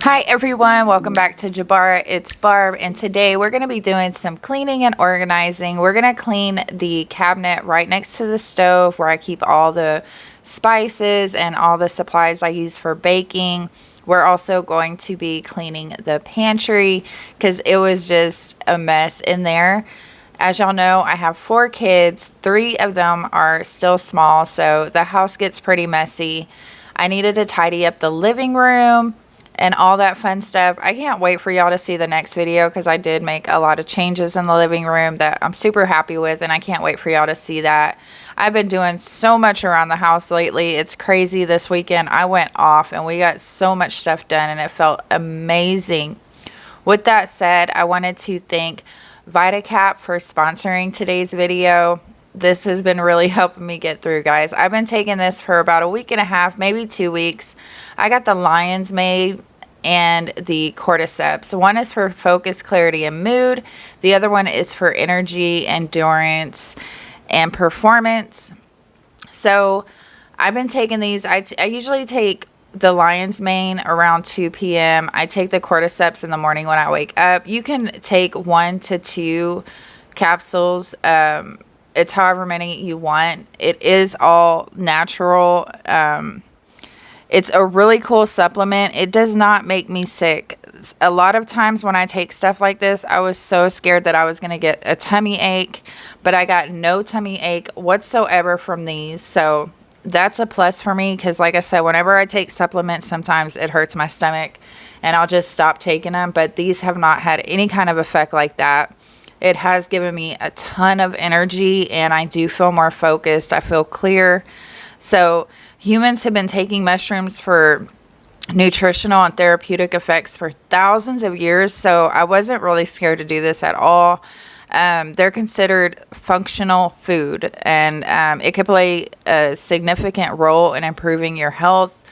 Hi everyone, welcome back to Jubara. It's Barb, and today we're going to be doing some cleaning and organizing. We're going to clean the cabinet right next to the stove where I keep all the spices and all the supplies I use for baking. We're also going to be cleaning the pantry because it was just a mess in there. As y'all know, I have 4 kids. 3 of them are still small, so the house gets pretty messy. I needed to tidy up the living room and all that fun stuff. I can't wait for y'all to see the next video because I did make a lot of changes in the living room that I'm super happy with, and I can't wait for y'all to see that. I've been doing so much around the house lately. It's crazy. This weekend I went off and we got so much stuff done and it felt amazing. With that said, I wanted to thank VitaCap for sponsoring today's video. This has been really helping me get through, guys. I've been taking this for about a week and a half, maybe 2 weeks. I got the Lion's Mane and the Cordyceps. One is for focus, clarity, and mood. The other one is for energy, endurance, and performance. So I've been taking these. I usually take the Lion's Mane around 2 p.m. I take the Cordyceps in the morning when I wake up. You can take 1 to 2 capsules. It's however many you want. It is all natural. It's a really cool supplement. It does not make me sick. A lot of times when I take stuff like this, I was so scared that I was going to get a tummy ache, but I got no tummy ache whatsoever from these. So that's a plus for me because, like I said, whenever I take supplements, sometimes it hurts my stomach and I'll just stop taking them. But these have not had any kind of effect like that. It has given me a ton of energy and I do feel more focused. I feel clear. So humans have been taking mushrooms for nutritional and therapeutic effects for thousands of years. So I wasn't really scared to do this at all. They're considered functional food, and it could play a significant role in improving your health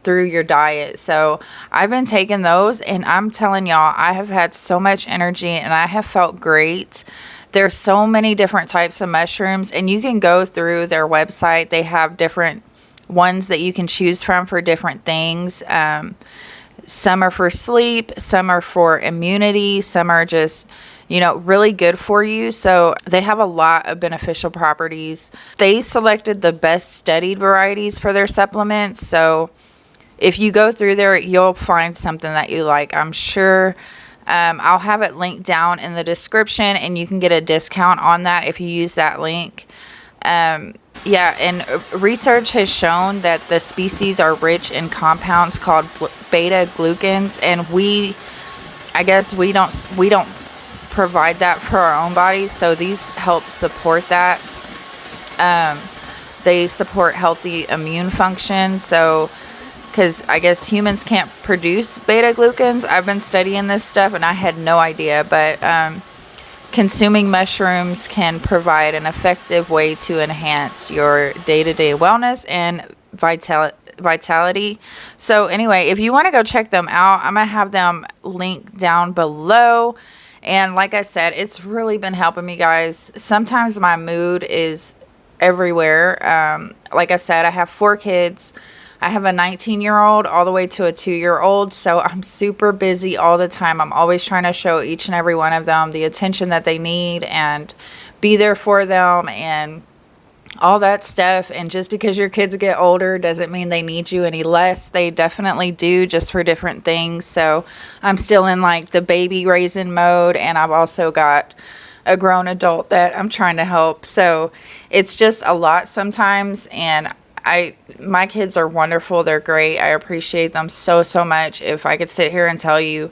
through your diet. So I've been taking those, and I'm telling y'all, I have had so much energy and I have felt great. There's so many different types of mushrooms, and you can go through their website. They have different ones that you can choose from for different things. Some are for sleep, some are for immunity, some are just, really good for you. So they have a lot of beneficial properties. They selected the best studied varieties for their supplements. So if you go through there, you'll find something that you like, I'm sure. I'll have it linked down in the description, and you can get a discount on that if you use that link. Yeah, and research has shown that the species are rich in compounds called beta glucans, and I guess we don't provide that for our own bodies, so these help support that. They support healthy immune function, so because I guess humans can't produce beta glucans. I've been studying this stuff and I had no idea, but consuming mushrooms can provide an effective way to enhance your day-to-day wellness and vitality. So anyway, if you want to go check them out, I'm going to have them linked down below. And like I said, it's really been helping me, guys. Sometimes my mood is everywhere. Like I said, I have 4 kids. I have a 19-year-old all the way to a 2-year-old, so I'm super busy all the time. I'm always trying to show each and every one of them the attention that they need and be there for them and all that stuff. And just because your kids get older doesn't mean they need you any less. They definitely do, just for different things. So I'm still in like the baby raising mode, and I've also got a grown adult that I'm trying to help. So it's just a lot sometimes, and my kids are wonderful. They're great. I appreciate them so much. If I could sit here and tell you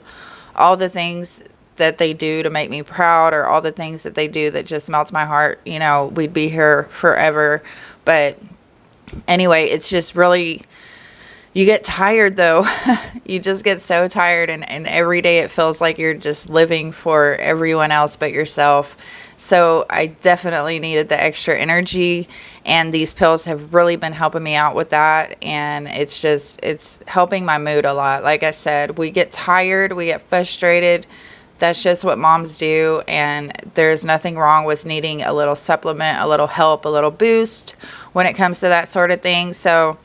all the things that they do to make me proud, or all the things that they do that just melts my heart, we'd be here forever. But anyway, it's just really, you get tired though. You just get so tired, and every day it feels like you're just living for everyone else but yourself. So I definitely needed the extra energy, and these pills have really been helping me out with that. And it's helping my mood a lot. Like I said, we get tired, we get frustrated. That's just what moms do. And there's nothing wrong with needing a little supplement, a little help, a little boost when it comes to that sort of thing. So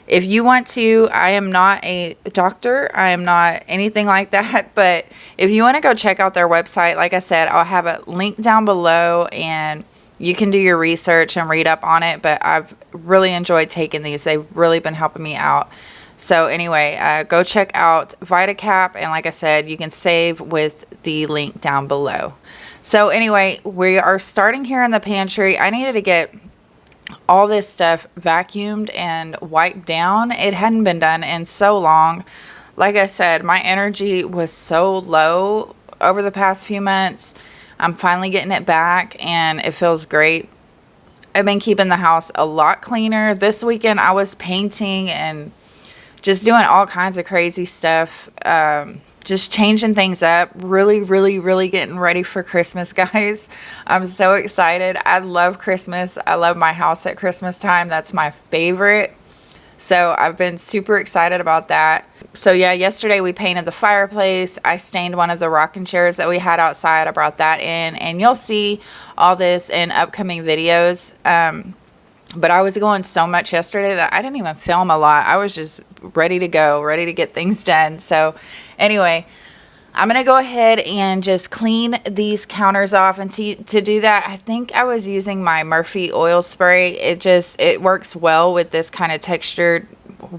If you want to, I am not a doctor. I am not anything like that. But if you want to go check out their website, like I said, I'll have a link down below and you can do your research and read up on it. But I've really enjoyed taking these. They've really been helping me out. So anyway, go check out VitaCap. And like I said, you can save with the link down below. So anyway, we are starting here in the pantry. I needed to get all this stuff vacuumed and wiped down. It hadn't been done in so long. Like I said, my energy was so low over the past few months. I'm finally getting it back and it feels great. I've been keeping the house a lot cleaner. This weekend I was painting and just doing all kinds of crazy stuff. Just changing things up. Really, really, really getting ready for Christmas, guys. I'm so excited. I love Christmas. I love my house at Christmas time. That's my favorite. So I've been super excited about that. So yeah, yesterday we painted the fireplace. I stained one of the rocking chairs that we had outside. I brought that in. And you'll see all this in upcoming videos. But I was going so much yesterday that I didn't even film a lot. I was just ready to go, ready to get things done. So anyway, I'm going to go ahead and just clean these counters off. And to do that, I think I was using my Murphy oil spray. It works well with this kind of textured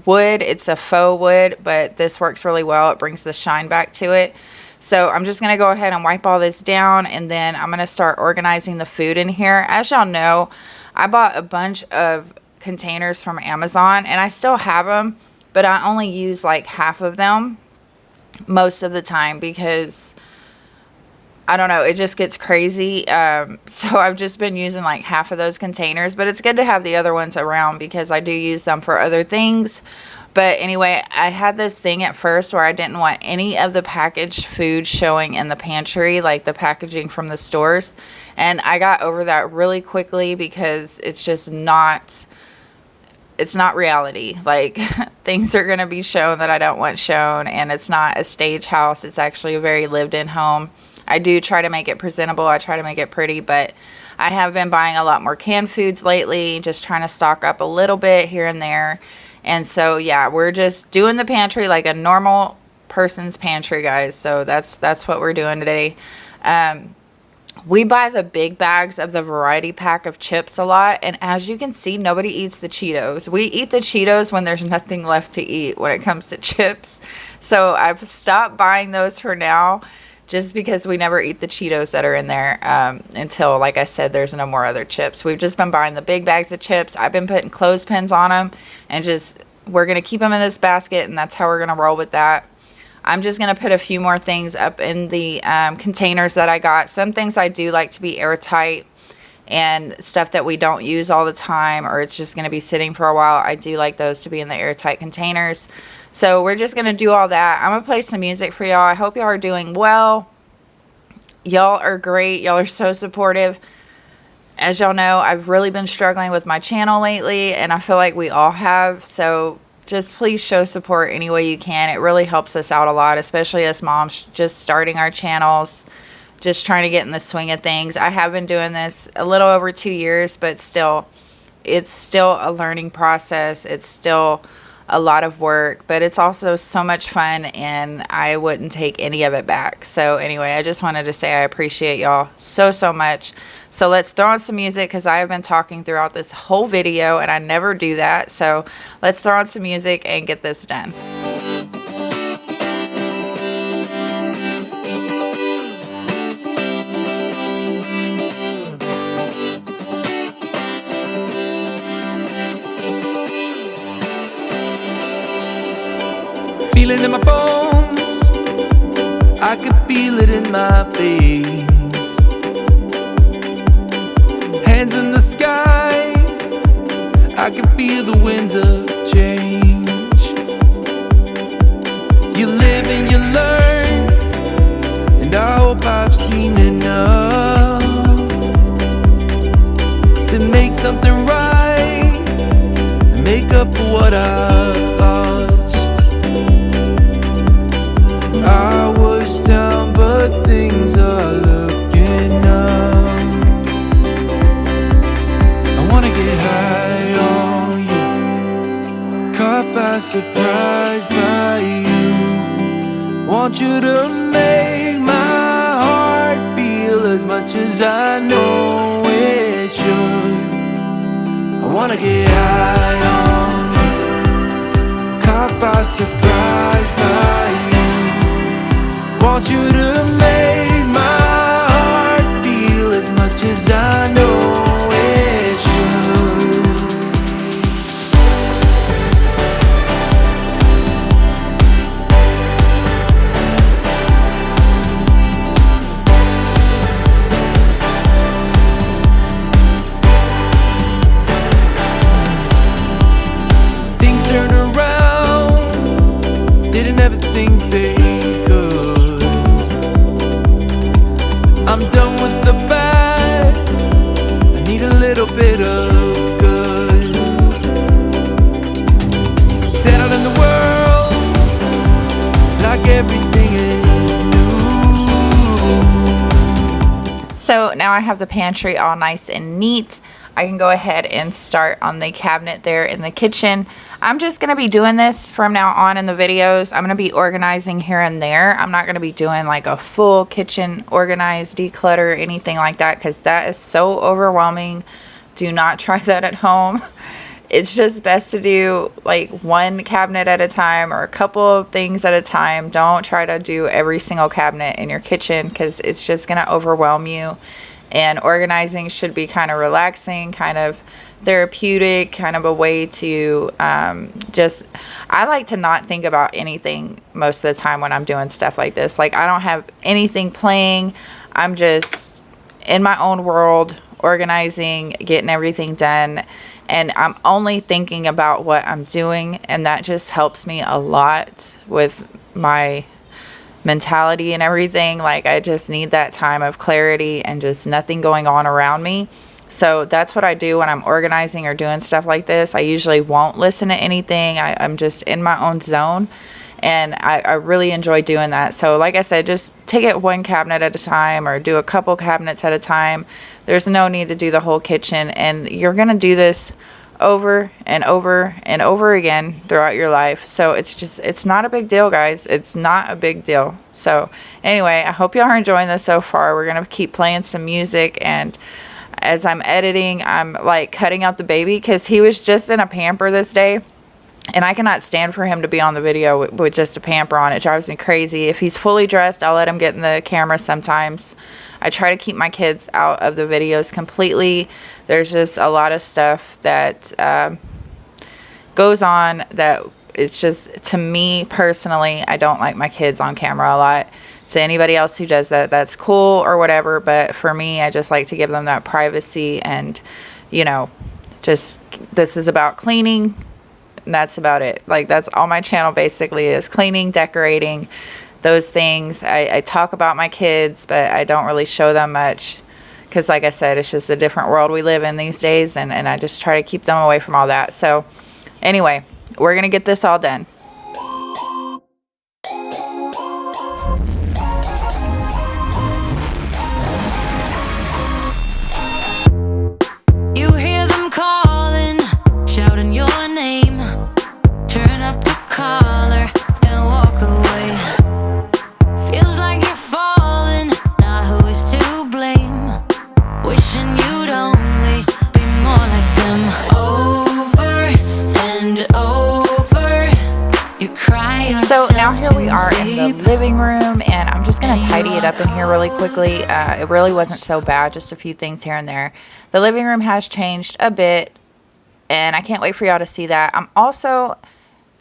wood. It's a faux wood, but this works really well. It brings the shine back to it. So I'm just going to go ahead and wipe all this down. And then I'm going to start organizing the food in here. As y'all know, I bought a bunch of containers from Amazon and I still have them, but I only use like half of them most of the time because I don't know, it just gets crazy. So I've just been using like half of those containers, but it's good to have the other ones around because I do use them for other things. But anyway, I had this thing at first where I didn't want any of the packaged food showing in the pantry, like the packaging from the stores. And I got over that really quickly because it's just not, it's not reality. Like things are going to be shown that I don't want shown. And it's not a stage house. It's actually a very lived in home. I do try to make it presentable. I try to make it pretty, but I have been buying a lot more canned foods lately, just trying to stock up a little bit here and there. And so, yeah, we're just doing the pantry like a normal person's pantry, guys. So that's what we're doing today. We buy the big bags of the variety pack of chips a lot. And as you can see, nobody eats the Cheetos. We eat the Cheetos when there's nothing left to eat when it comes to chips. So I've stopped buying those for now just because we never eat the Cheetos that are in there until, like I said, there's no more other chips. We've just been buying the big bags of chips. I've been putting clothespins on them and just, we're going to keep them in this basket and that's how we're going to roll with that. I'm just going to put a few more things up in the containers that I got. Some things I do like to be airtight and stuff that we don't use all the time or it's just going to be sitting for a while. I do like those to be in the airtight containers. So we're just going to do all that. I'm going to play some music for y'all. I hope y'all are doing well. Y'all are great. Y'all are so supportive. As y'all know, I've really been struggling with my channel lately, and I feel like we all have. So just please show support any way you can. It really helps us out a lot, especially us moms just starting our channels, just trying to get in the swing of things. I have been doing this a little over 2 years, but still, it's still a learning process. It's still a lot of work, but it's also so much fun and I wouldn't take any of it back. So anyway, I just wanted to say I appreciate y'all so much. So let's throw on some music because I have been talking throughout this whole video and I never do that. So let's throw on some music and get this done. Feeling in my bones, I can feel it in my veins. Hands in the sky, I can feel the winds of change. You live and you learn, and I hope I've seen enough to make something right and make up for what I've lost. I was down, but things are looking up. I wanna get high on you, caught by surprise by you. Want you to make my heart feel as much as I know it should. I wanna get high on, caught by surprise by you. Want you to make my heart feel as much as I know it should. Things turned around, didn't ever think they could. I'm done with the bad, I need a little bit of good. Settled in the world, like everything is new. So now I have the pantry all nice and neat. I can go ahead and start on the cabinet there in the kitchen. I'm just going to be doing this from now on in the videos. I'm going to be organizing here and there. I'm not going to be doing like a full kitchen organized, declutter, anything like that, because that is so overwhelming. Do not try that at home. It's just best to do like one cabinet at a time or a couple of things at a time. Don't try to do every single cabinet in your kitchen because it's just going to overwhelm you. And organizing should be kind of relaxing, kind of therapeutic, kind of a way to I like to not think about anything most of the time when I'm doing stuff like this. Like, I don't have anything playing. I'm just in my own world, organizing, getting everything done. And I'm only thinking about what I'm doing. And that just helps me a lot with my mentality and everything. Like, I just need that time of clarity and just nothing going on around me. So that's what I do when I'm organizing or doing stuff like this. I usually won't listen to anything. I'm just in my own zone, and I really enjoy doing that. So like I said, just take it one cabinet at a time or do a couple cabinets at a time. There's no need to do the whole kitchen, and you're gonna do this over and over and over again throughout your life. So it's not a big deal, guys. It's not a big deal. So anyway, I hope y'all are enjoying this so far. We're gonna keep playing some music, and as I'm editing, I'm like cutting out the baby because he was just in a pamper this day, and I cannot stand for him to be on the video with just a pamper on. It drives me crazy. If he's fully dressed, I'll let him get in the camera sometimes. I try to keep my kids out of the videos completely. There's just a lot of stuff that goes on that it's just, to me personally, I don't like my kids on camera a lot. To anybody else who does that, that's cool or whatever. But for me, I just like to give them that privacy, and, you know, just, this is about cleaning, and that's about it. Like, that's all my channel basically is: cleaning, decorating, those things. I talk about my kids, but I don't really show them much because, like I said, it's just a different world we live in these days, and I just try to keep them away from all that. So anyway, we're going to get this all done. You hear them calling, shouting your name. Turn up the collar and walk away. Feels like you're falling, now who is to blame? Wishing you'd only be more like them. Over and over, you cry yourself. So now here we are in the living room, and I'm just going to tidy it up in here really quickly. It really wasn't so bad, just a few things here and there. The living room has changed a bit, and I can't wait for y'all to see that. I'm also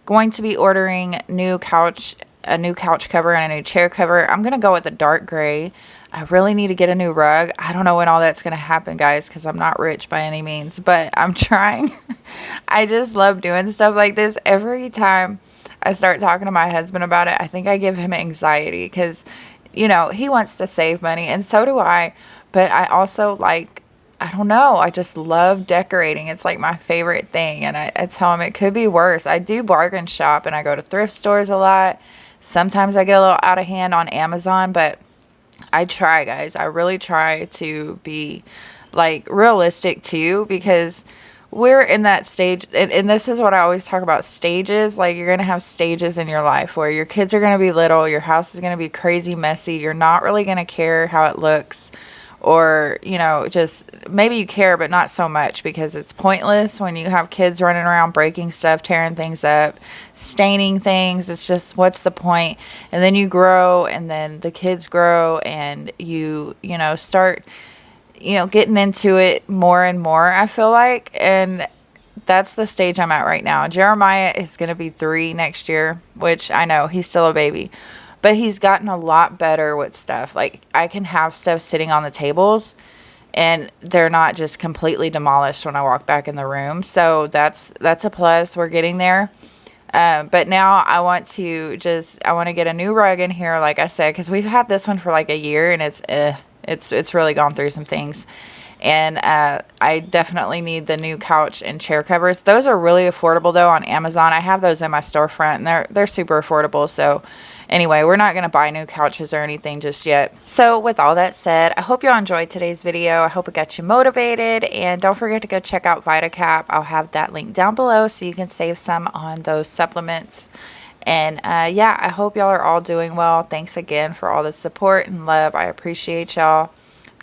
going to be ordering a new couch cover and a new chair cover. I'm going to go with a dark gray. I really need to get a new rug. I don't know when all that's going to happen, guys, because I'm not rich by any means, but I'm trying. I just love doing stuff like this. Every time I start talking to my husband about it, I think I give him anxiety because, you know, he wants to save money, and so do I. But I also, like, I don't know, I just love decorating. It's like my favorite thing, and I tell him it could be worse. I do bargain shop, and I go to thrift stores a lot. Sometimes I get a little out of hand on Amazon, but I try, guys. I really try to be, like, realistic too, because we're in that stage, and this is what I always talk about, stages. Like, you're gonna have stages in your life where your kids are gonna be little, your house is gonna be crazy messy, you're not really gonna care how it looks, or, you know, just maybe you care but not so much, because it's pointless when you have kids running around breaking stuff, tearing things up, staining things. It's just, what's the point? And then you grow, and then the kids grow, and you know, start, you know, getting into it more and more, I feel like. And that's the stage I'm at right now. Jeremiah is going to be 3 next year, which I know he's still a baby, but he's gotten a lot better with stuff. Like, I can have stuff sitting on the tables and they're not just completely demolished when I walk back in the room. So that's a plus. We're getting there. But now I want to get a new rug in here, like I said, because we've had this one for like a year, and it's really gone through some things. And I definitely need the new couch and chair covers. Those are really affordable though on Amazon. I have those in my storefront, and they're super affordable. So anyway, we're not going to buy new couches or anything just yet. So with all that said, I hope y'all enjoyed today's video. I hope it got you motivated, and don't forget to go check out VitaCap. I'll have that link down below so you can save some on those supplements. And yeah, I hope y'all are all doing well. Thanks again for all the support and love. I appreciate y'all.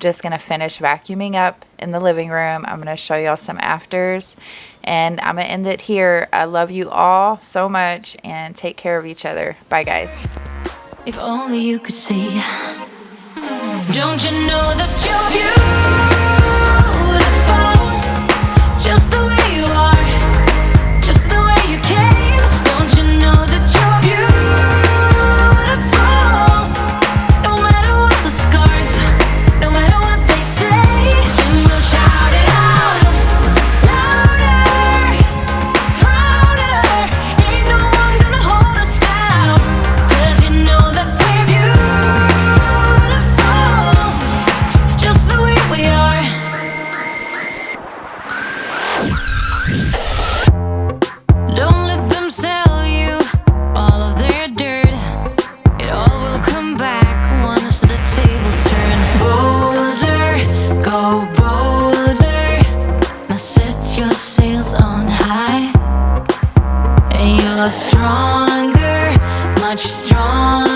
Just gonna finish vacuuming up in the living room. I'm gonna show y'all some afters, and I'm gonna end it here. I love you all so much, and take care of each other. Bye, guys. If only you could see. Don't you know that you're beautiful, just the way you are, just the way you came. Don't you know that you're beautiful, no matter what the scars, no matter what they say. And we'll shout it out louder, prouder. Ain't no one gonna hold us down, 'cause you know that we're beautiful, just the way we are. Don't let them sell you all of their dirt. It all will come back once the tables turn. Bolder, go bolder. Now set your sails on high. And you're stronger, much stronger.